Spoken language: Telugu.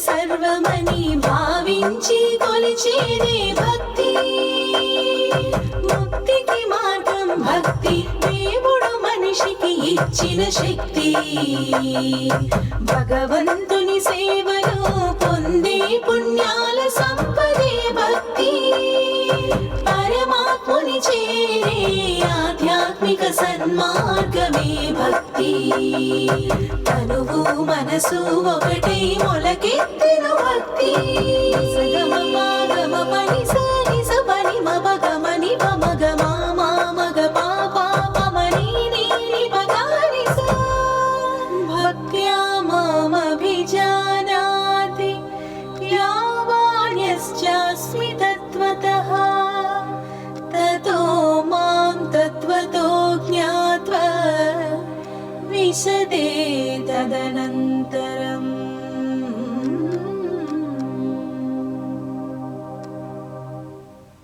సర్వమని భావించి కొలిచేదే భక్తి. ముక్తికి మార్గం భక్తి, దేవుడు మనిషికి ఇచ్చిన శక్తి. భగవంతుని సేవలో పొందే పుణ్యాల సంపదే భక్తి. పరమాత్ముని చేరే ఆధ్యాత్మిక సన్మార్గమే భక్తి. తనువు మనసు ఒకటై మొలకెత్తెను భక్తి. సగమ గమ పని సని స పని మమ గమని పమ గమ మగ పాప పమని నీని పగాని స. భక్త్యా మామభిజానాతి యావాన్యశ్చాస్మి తత్వతః. తతో మాం తత్వతో జ్ఞాత్వా విశదే తదనంతరం.